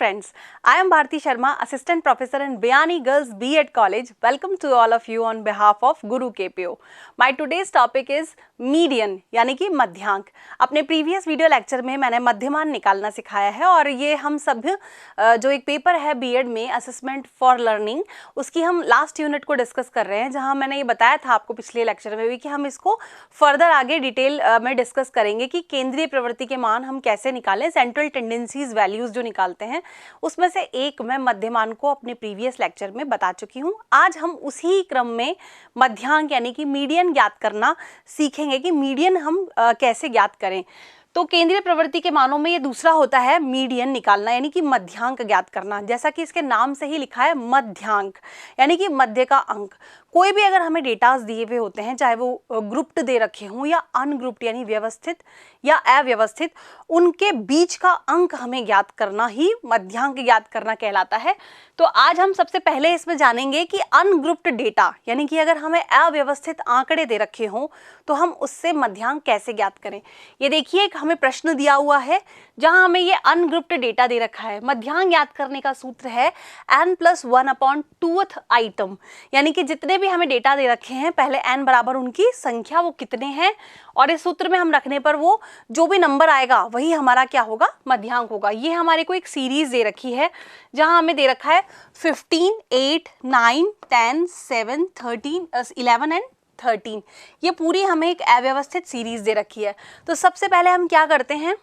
friends, I am Bharti Sharma, Assistant Professor in Bayani Girls B.Ed College. Welcome to all of you on behalf of Guru KPO. My today's topic is median यानी कि मध्यांक। अपने previous video lecture में मैंने मध्यमान निकालना सिखाया है और ये हम सब जो एक पेपर है बीएड में असेसमेंट फॉर लर्निंग, उसकी हम लास्ट यूनिट को डिस्कस कर रहे हैं, जहां मैंने ये बताया था आपको पिछले लेक्चर में भी कि हम इसको फर्दर आगे डिटेल में डिस्कस करेंगे कि केंद्रीय प्रवृत्ति के मान हम कैसे निकालें, सेंट्रल टेंडेंसीज वैल्यूज जो निकालते हैं उसमें से एक मैं मध्यमान को अपने प्रीवियस लेक्चर में बता चुकी हूँ। आज हम उसी क्रम में मध्यांक यानी कि मीडियन ज्ञात करना सीखेंगे कि मीडियन हम कैसे ज्ञात करें। तो केंद्रीय प्रवृत्ति के मानों में ये दूसरा होता है मीडियन निकालना यानी कि मध्यांक ज्ञात करना। जैसा कि इसके नाम से ही लिखा है मध्यांक यानी कि मध्य का अंक। कोई भी अगर हमें डेटास दिए हुए होते हैं, चाहे वो ग्रुप्ड दे रखे हों या अनग्रुप्ड यानी व्यवस्थित या अव्यवस्थित, उनके बीच का अंक हमें ज्ञात करना ही मध्यांक ज्ञात करना कहलाता है। तो आज हम सबसे पहले इसमें जानेंगे कि अनग्रुप्ड डेटा यानी कि अगर हमें अव्यवस्थित आंकड़े दे रखे हों तो हम उससे मध्यांक कैसे ज्ञात करें। ये देखिए हमें प्रश्न दिया हुआ है जहां हमें ये अनग्रुप्ड डेटा दे रखा है। मध्यांक ज्ञात करने का सूत्र है n+1/2th आइटम, यानी कि जितने भी हमें डेटा दे रखे हैं पहले n बराबर उनकी संख्या वो कितने हैं और इस सूत्र में हम रखने पर वो जो भी नंबर आएगा वही हमारा क्या होगा, मध्यांक होगा। ये हमारे को एक सीरीज दे रखी है जहां हमें दे रखा है 15, 8, 9, 10, 7, 13, 11 एंड 13। ये पूरी हमें एक अव्यवस्थित सीरीज दे रखी है। तो सबसे पहले हम क्या करते हैं,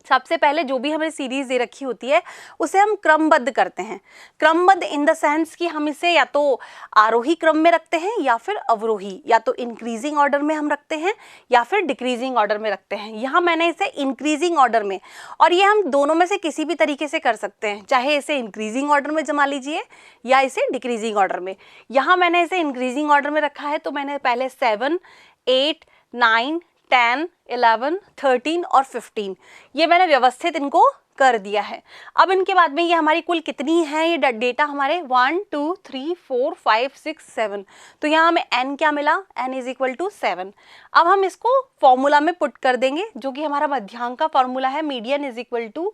सबसे पहले जो भी हमें सीरीज दे रखी होती है उसे हम क्रमबद्ध करते हैं। क्रमबद्ध इन द सेंस कि हम इसे या तो आरोही क्रम में रखते हैं या फिर अवरोही, या तो इंक्रीजिंग ऑर्डर में हम रखते हैं या फिर डिक्रीजिंग ऑर्डर में रखते हैं। यहाँ मैंने इसे इंक्रीजिंग ऑर्डर में, और ये हम दोनों में से किसी भी तरीके से कर सकते हैं, चाहे इसे इंक्रीजिंग ऑर्डर में जमा लीजिए या इसे डिक्रीजिंग ऑर्डर में। यहाँ मैंने इसे इंक्रीजिंग ऑर्डर में रखा है तो मैंने पहले 7, 8, 9, 10, 11, 13 और 15 ये मैंने व्यवस्थित इनको कर दिया है। अब इनके बाद में ये हमारी कुल कितनी है, ये डेटा हमारे 1, 2, 3, 4, 5, 6, 7। तो यहाँ हमें n क्या मिला, n = 7। अब हम इसको फॉर्मूला में पुट कर देंगे जो कि हमारा मध्यांक का फॉर्मूला है मीडियन =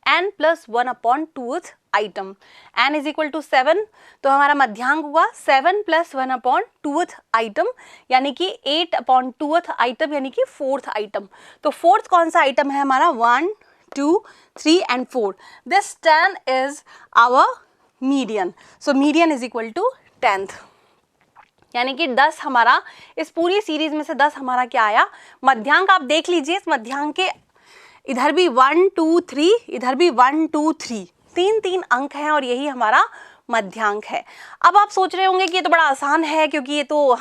n+1/2th आइटम। n = 7 तो हमारा मध्यांक हुआ 7 + 1/2th आइटम यानी कि 8/2th आइटम यानी कि 4th आइटम। तो 4th कौन सा आइटम है हमारा, 1, 2, 3 and 4। This 10 is our median. So median = 10th यानी कि 10 हमारा इस पूरी सीरीज में से 10 हमारा क्या आया, मध्यांक। आप देख लीजिए इस मध्यांक के इधर भी 1, 2, 3, इधर भी 1, 2, 3, 3 अंक हैं और यही हमारा मध्यांक है। अब आप सोच रहे होंगे कि ये तो बड़ा आसान है क्योंकि ये तो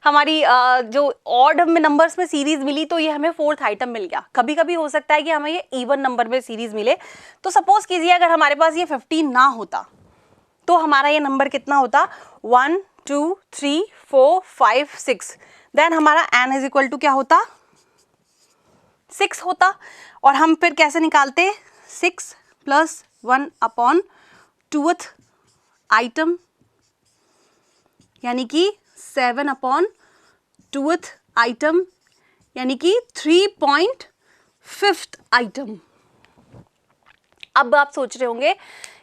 हमारी जो ऑड में नंबर्स में सीरीज मिली तो ये हमें 4th आइटम मिल गया। कभी कभी हो सकता है कि हमें ये इवन नंबर में सीरीज मिले। तो सपोज कीजिए अगर हमारे पास ये 15 ना होता तो हमारा ये नंबर कितना होता, 1, 2, 3, 4, 5, 6। देन हमारा n = क्या होता, 6 होता। और हम फिर कैसे निकालते, 6 + 1/2th आइटम यानी कि 7/2th आइटम यानी कि 3.5th आइटम। अब आप सोच रहे होंगे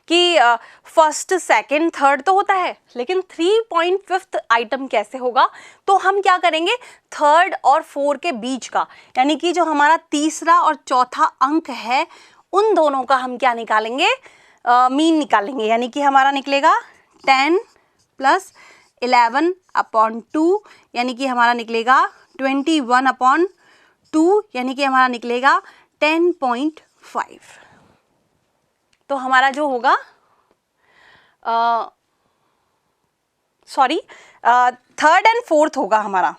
कि फर्स्ट, सेकंड, थर्ड तो होता है लेकिन 3.5th आइटम कैसे होगा। तो हम क्या करेंगे, 3rd और 4 के बीच का यानी कि जो हमारा तीसरा और चौथा अंक है उन दोनों का हम क्या निकालेंगे, मीन निकालेंगे। यानी कि हमारा निकलेगा 10 + 11/2 यानी कि हमारा निकलेगा 21/2 यानी कि हमारा निकलेगा 10.5। तो हमारा जो होगा सॉरी 3rd and 4th होगा हमारा।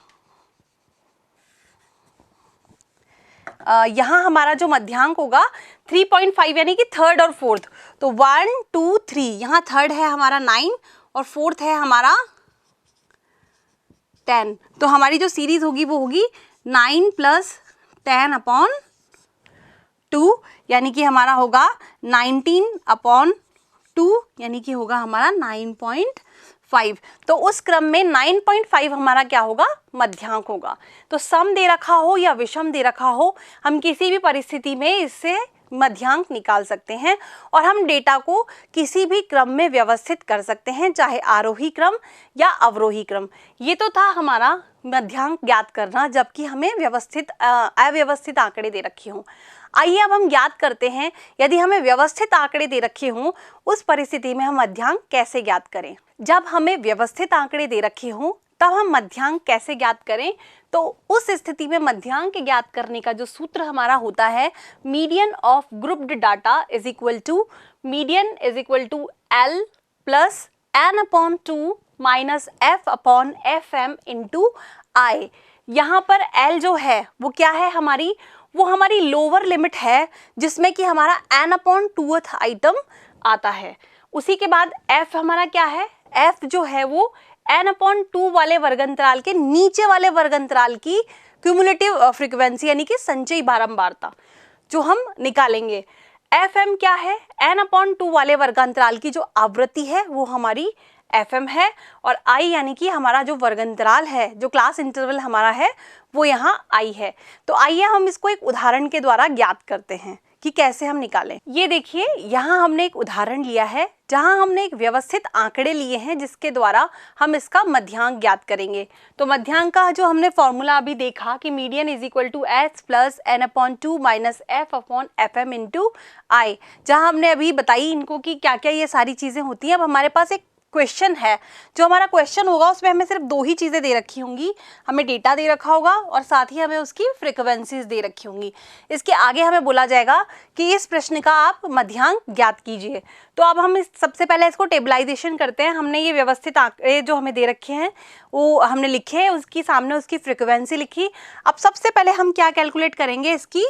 यहाँ हमारा जो मध्यांक होगा 3.5 यानी कि 3rd और 4th। तो 1, 2, 3, यहाँ 3rd है हमारा 9 और 4th है हमारा 10। तो हमारी जो सीरीज होगी वो होगी 9 + 10/2 यानी कि हमारा होगा 19/2 यानी कि होगा हमारा 9.5। तो उस क्रम में 9.5 हमारा क्या होगा, मध्यांक होगा। तो सम दे रखा हो या विषम दे रखा हो, हम किसी भी परिस्थिति में इससे मध्यांक निकाल सकते हैं और हम डेटा को किसी भी क्रम में व्यवस्थित कर सकते हैं, चाहे आरोही क्रम या अवरोही क्रम। ये तो था हमारा मध्यांक ज्ञात करना, जबकि हमें अव्यवस्थित आंकड़े दे रखे हों। आइए अब हम ज्ञात करते हैं, यदि हमें व्यवस्थित आंकड़े दे रखे हों उस परिस्थिति में हम मध्यांक कैसे ज्ञात करें। जब हमें व्यवस्थित आंकड़े दे रखे हों तब हम मध्यांक कैसे ज्ञात करें, तो उस स्थिति में मध्यांक ज्ञात करने का जो सूत्र हमारा होता है, median of grouped data is equal to median is equal to L plus n/2 minus f/fm into I। यहाँ पर L जो है वो क्या है, वो हमारी लोअर लिमिट है, जिसमें कि हमारा n/2th आइटम आता है। उसी के बाद f हमारा क्या है, f जो है वो n/2 वाले वर्गंतराल के नीचे वाले वर्गंतराल की क्यूमुलेटिव फ्रीक्वेंसी यानी कि संचयी बारंबारता जो हम निकालेंगे। fm क्या है, n/2 वाले वर्गंतराल की जो आवृत्ति है वो हमारी fm है, और I यानी कि हमारा जो वर्गंतराल है, जो क्लास इंटरवल हमारा है वो यहाँ I है। तो आइए हम इसको एक उदाहरण के द्वारा ज्ञात करते हैं कि कैसे हम निकालें। ये देखिए, यहाँ हमने एक उदाहरण लिया है जहाँ हमने एक व्यवस्थित आंकड़े लिए हैं जिसके द्वारा हम इसका मध्यांक ज्ञात करेंगे। तो मध्यांक का जो हमने फॉर्मूला अभी देखा कि median is equal to h plus n/2 minus f/fm into I, जहाँ हमने अभी बताई इनको कि क्या क्या ये सारी चीज़ें होती हैं। अब हमारे पास एक क्वेश्चन है, जो हमारा क्वेश्चन होगा उसमें हमें सिर्फ 2 ही चीज़ें दे रखी होंगी, हमें डेटा दे रखा होगा और साथ ही हमें उसकी फ्रीक्वेंसीज दे रखी होंगी। इसके आगे हमें बोला जाएगा कि इस प्रश्न का आप मध्यांक ज्ञात कीजिए। तो अब हम सबसे पहले इसको टेबलाइजेशन करते हैं। हमने ये व्यवस्थित आंकड़े जो हमें दे रखे हैं वो हमने लिखे, उसकी सामने उसकी फ्रीक्वेंसी लिखी। अब सबसे पहले हम क्या कैलकुलेट करेंगे, इसकी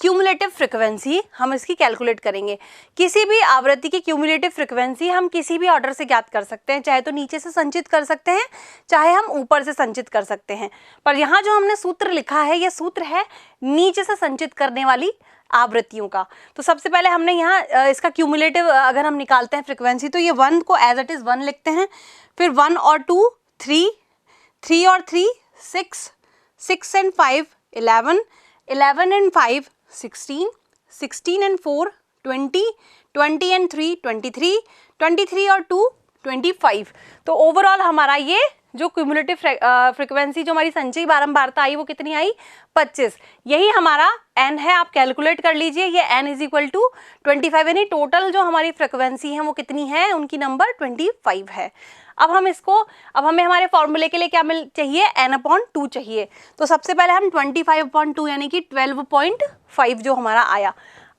क्यूमुलेटिव फ्रीक्वेंसी हम इसकी कैलकुलेट करेंगे। किसी भी आवृत्ति की क्यूमुलेटिव फ्रीक्वेंसी हम किसी भी ऑर्डर से ज्ञात कर सकते हैं, चाहे तो नीचे से संचित कर सकते हैं, चाहे हम ऊपर से संचित कर सकते हैं। पर यहाँ जो हमने सूत्र लिखा है, यह सूत्र है नीचे से संचित करने वाली आवृत्तियों का। तो सबसे पहले हमने यहाँ इसका क्यूमुलेटिव अगर हम निकालते हैं फ्रीक्वेंसी, तो ये 1 को एज इट इज़ 1 लिखते हैं, फिर 1 और 2 3, 3 और 3 6, 6 एंड 5 11, 11 एंड 5 16, 16 and 4 20, 20 and 3 23, 23 और 2 25। तो ओवरऑल हमारा ये जो क्यूमुलेटिव फ्रीक्वेंसी जो हमारी संचयी बारंबारता आई वो कितनी आई, 25। यही हमारा n है, आप कैलकुलेट कर लीजिए। ये n इज इक्वल टू 25, यानी टोटल जो हमारी फ्रीक्वेंसी है वो कितनी है, उनकी नंबर 25 है। अब हमें हमारे फॉर्मूले के लिए क्या चाहिए, n/2 चाहिए। तो सबसे पहले हम 25/2 यानी कि 12.5 जो हमारा आया।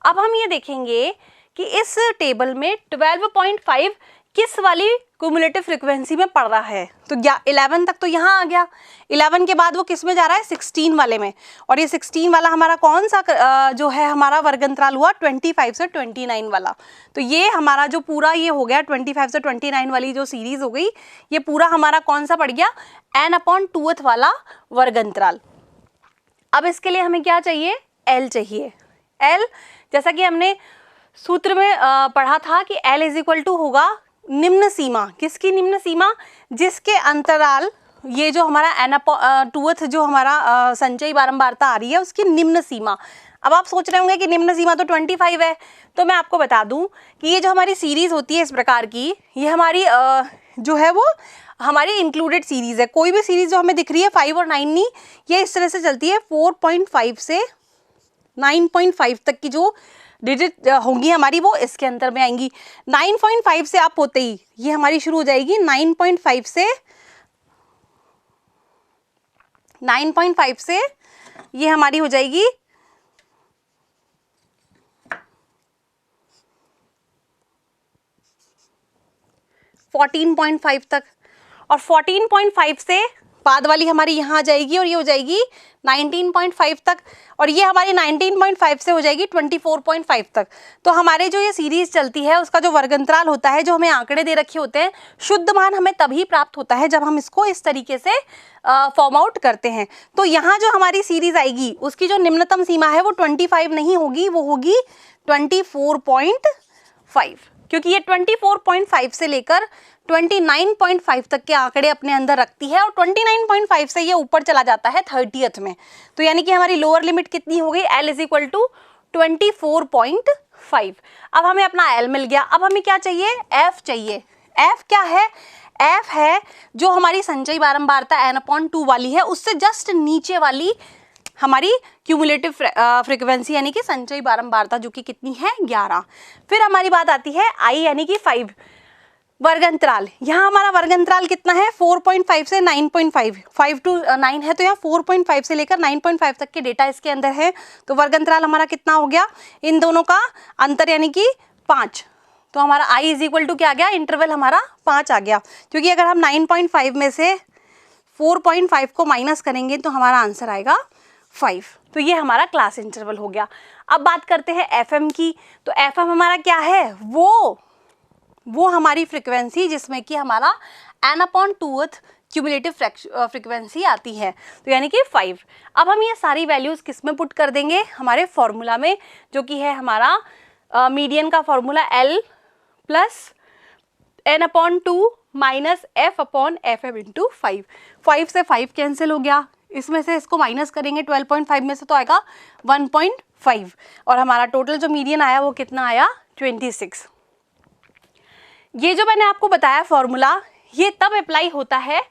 अब हम ये देखेंगे कि इस टेबल में 12.5 किस वाली क्यूमुलेटिव फ्रीक्वेंसी में पड़ रहा है। तो 11 तक तो यहाँ आ गया, 11 के बाद वो किस में जा रहा है, 16 वाले में। और ये 16 वाला हमारा कौन सा जो है हमारा वर्गंतराल हुआ, 25 से 29 वाला। तो ये हमारा जो पूरा ये हो गया 25 से 29 वाली जो सीरीज हो गई, ये पूरा हमारा कौन सा पड़ गया, n/2th वाला वर्गंतराल। अब इसके लिए हमें क्या चाहिए, L चाहिए। L जैसा कि हमने सूत्र में पढ़ा था कि L इज इक्वल टू होगा निम्न सीमा। किसकी निम्न सीमा, जिसके अंतराल ये जो हमारा n/2th जो हमारा संचयी बारंबारता आ रही है उसकी निम्न सीमा। अब आप सोच रहे होंगे कि निम्न सीमा तो 25 है। तो मैं आपको बता दूं कि ये जो हमारी सीरीज होती है इस प्रकार की, ये हमारी जो है वो हमारी इंक्लूडेड सीरीज है। कोई भी सीरीज जो हमें दिख रही है 5 और 9 नहीं, ये इस तरह से चलती है। 4.5 से 9.5 तक की जो डिजिट होंगी हमारी वो इसके अंतर में आएंगी। 9.5 से आप होते ही ये हमारी शुरू हो जाएगी। 9.5 से ये हमारी हो जाएगी 14.5 तक, और 14.5 से बाद वाली हमारी यहाँ आ जाएगी और ये हो जाएगी 19.5 तक, और ये हमारी 19.5 से हो जाएगी 24.5 तक। तो हमारे जो ये सीरीज चलती है उसका जो वर्गंतराल होता है, जो हमें आंकड़े दे रखे होते हैं, शुद्ध मान हमें तभी प्राप्त होता है जब हम इसको इस तरीके से फॉर्म आउट करते हैं। तो यहाँ जो हमारी सीरीज आएगी उसकी जो निम्नतम सीमा है वो 25 नहीं होगी, वो होगी 24.5, क्योंकि ये 24.5 से लेकर 29.5 तक के आंकड़े अपने अंदर रखती है, और 29.5 से ये ऊपर चला जाता है 30th में। तो यानी कि हमारी लोअर लिमिट कितनी हो गई, L इज इक्वल टू 24.5। अब हमें अपना L मिल गया। अब हमें क्या चाहिए, F चाहिए। F क्या है, F है जो हमारी संचयी बारंबारता n/2 वाली है, उससे जस्ट नीचे वाली हमारी क्यूमुलेटिव फ्रीक्वेंसी यानी कि संचयी बारंबारता, जो कि कितनी है, 11। फिर हमारी बात आती है I यानी कि 5, वर्गंतराल। यहाँ हमारा वर्गंतराल कितना है, 4.5 से 9.5, 5 to 9 है, तो यहाँ 4.5 से लेकर 9.5 तक के डेटा इसके अंदर है। तो वर्गंतराल हमारा कितना हो गया, इन दोनों का अंतर यानी कि 5। तो हमारा I इज इक्वल टू क्या आ गया, इंटरवल हमारा 5 आ गया, क्योंकि अगर हम 9.5 में से 4.5 को माइनस करेंगे तो हमारा आंसर आएगा 5। तो ये हमारा क्लास इंटरवल हो गया। अब बात करते हैं FM की। तो FM हमारा क्या है, वो हमारी फ्रिक्वेंसी जिसमें कि हमारा n/2th क्यूमुलेटिव फ्रिक्वेंसी आती है, तो यानी कि 5। अब हम ये सारी वैल्यूज़ किस में पुट कर देंगे, हमारे फॉर्मूला में, जो कि है हमारा मीडियन का formula L + n/2 minus F/FM into 5। 5 से 5 कैंसिल हो गया, इसमें से इसको माइनस करेंगे 12.5 में से तो आएगा 1.5, और हमारा टोटल जो मीडियन आया वो कितना आया, 26। ये जो मैंने आपको बताया फॉर्मूला, ये तब अप्लाई होता है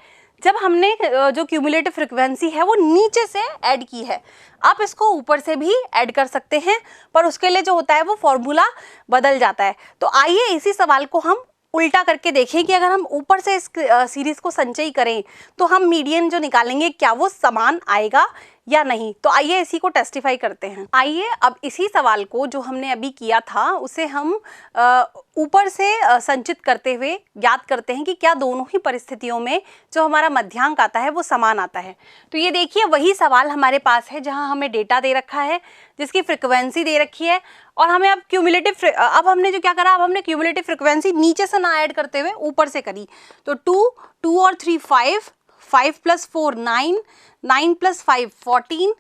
जब हमने जो क्यूमुलेटिव फ्रिक्वेंसी है वो नीचे से ऐड की है। आप इसको ऊपर से भी ऐड कर सकते हैं, पर उसके लिए जो होता है वो फॉर्मूला बदल जाता है। तो आइए इसी सवाल को हम उल्टा करके देखें कि अगर हम ऊपर से इस सीरीज़ को संचयी करें तो हम मीडियन जो निकालेंगे क्या वो समान आएगा या नहीं। तो आइए इसी को टेस्टिफाई करते हैं। आइए अब इसी सवाल को जो हमने अभी किया था उसे हम ऊपर से संचित करते हुए ज्ञात करते हैं कि क्या दोनों ही परिस्थितियों में जो हमारा मध्यांक आता है वो समान आता है। तो ये देखिए वही सवाल हमारे पास है जहां हमें डेटा दे रखा है, जिसकी फ्रिक्वेंसी दे रखी है, और हमें अब अब हमने जो क्या करा, अब हमने क्यूमुलेटिव फ्रिक्वेंसी नीचे से ना ऐड करते हुए ऊपर से करी। तो 2 और 3 5, 5 + 4 9, 9 + 5 14,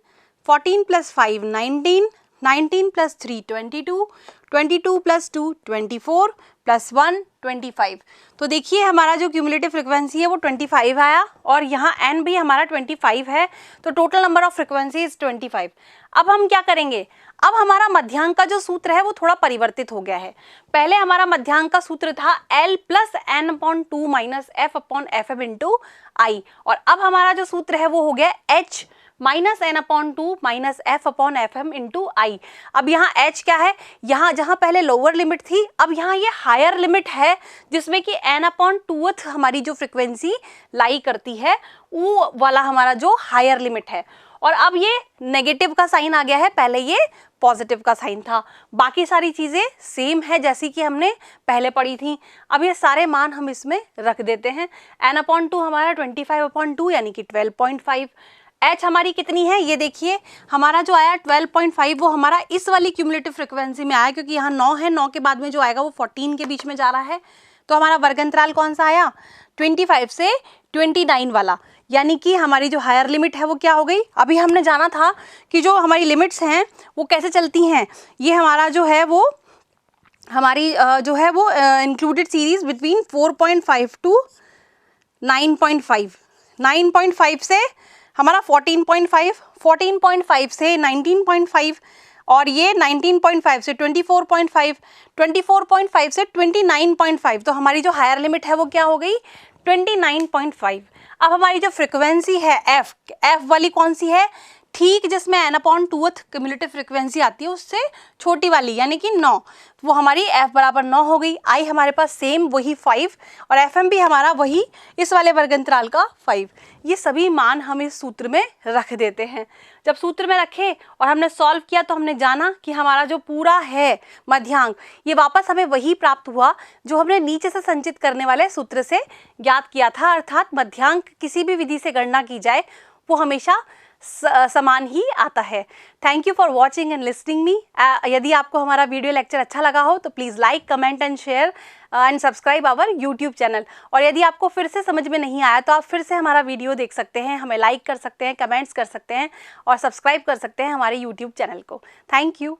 14 + 5 19, 19 + 3 22, 22 + 2 24 + 1 25। तो देखिए हमारा जो क्यूमुलेटिव फ्रिक्वेंसी है वो 25 आया, और यहाँ n भी हमारा 25 है, तो total number of frequency is 25। अब हम क्या करेंगे, अब हमारा मध्यांक का जो सूत्र है वो थोड़ा परिवर्तित हो गया है। पहले हमारा मध्यांक का सूत्र था L + n/2 minus F/FM into I, और अब हमारा जो सूत्र है वो हो गया H - n/2 minus F/FM into I। अब यहाँ H क्या है, यहाँ जहाँ पहले लोअर लिमिट थी, अब यहाँ ये हायर लिमिट है, जिसमें कि n/2th हमारी जो फ्रिक्वेंसी लाई करती है वो वाला हमारा जो हायर लिमिट है। और अब ये नेगेटिव का साइन आ गया है, पहले ये पॉजिटिव का साइन था। बाकी सारी चीज़ें सेम है जैसी कि हमने पहले पढ़ी थी। अब ये सारे मान हम इसमें रख देते हैं। n/2 हमारा 25/2 यानी कि 12.5। H हमारी कितनी है, ये देखिए हमारा जो आया 12.5 वो हमारा इस वाली क्यूमुलेटिव फ्रिक्वेंसी में आया, क्योंकि यहाँ 9 है, 9 के बाद में जो आएगा वो 14 के बीच में जा रहा है। तो हमारा वर्गंतराल कौन सा आया, 25 से 29 वाला, यानी कि हमारी जो हायर लिमिट है वो क्या हो गई। अभी हमने जाना था कि जो हमारी लिमिट्स हैं वो कैसे चलती हैं। ये हमारा जो है वो हमारी जो है वो इंक्लूडेड सीरीज बिटवीन 4.5 to 9.5, 9.5 से हमारा 14.5, 14.5 से 19.5, और ये 19.5 से 24.5, 24.5 से 29.5। तो हमारी जो हायर लिमिट है वो क्या हो गई, 29.5। अब हमारी जो फ्रिक्वेंसी है F वाली कौन सी है, ठीक जिसमें n/2th क्यूमुलेटिव फ्रिक्वेंसी आती है उससे छोटी वाली, यानी कि 9, वो हमारी F बराबर 9 हो गई। I हमारे पास सेम वही 5, और FM भी हमारा वही इस वाले वर्गंतराल का 5। ये सभी मान हम इस सूत्र में रख देते हैं। जब सूत्र में रखे और हमने सॉल्व किया तो हमने जाना कि हमारा जो पूरा है मध्यांक, ये वापस हमें वही प्राप्त हुआ जो हमने नीचे से संचित करने वाले सूत्र से ज्ञात किया था। अर्थात मध्यांक किसी भी विधि से गणना की जाए वो हमेशा समान ही आता है। Thank you for watching and listening me. यदि आपको हमारा वीडियो लेक्चर अच्छा लगा हो तो please like, comment and share and subscribe our YouTube channel. और यदि आपको फिर से समझ में नहीं आया तो आप फिर से हमारा वीडियो देख सकते हैं, हमें लाइक कर सकते हैं, कमेंट्स कर सकते हैं और सब्सक्राइब कर सकते हैं हमारे यूट्यूब चैनल को। Thank you.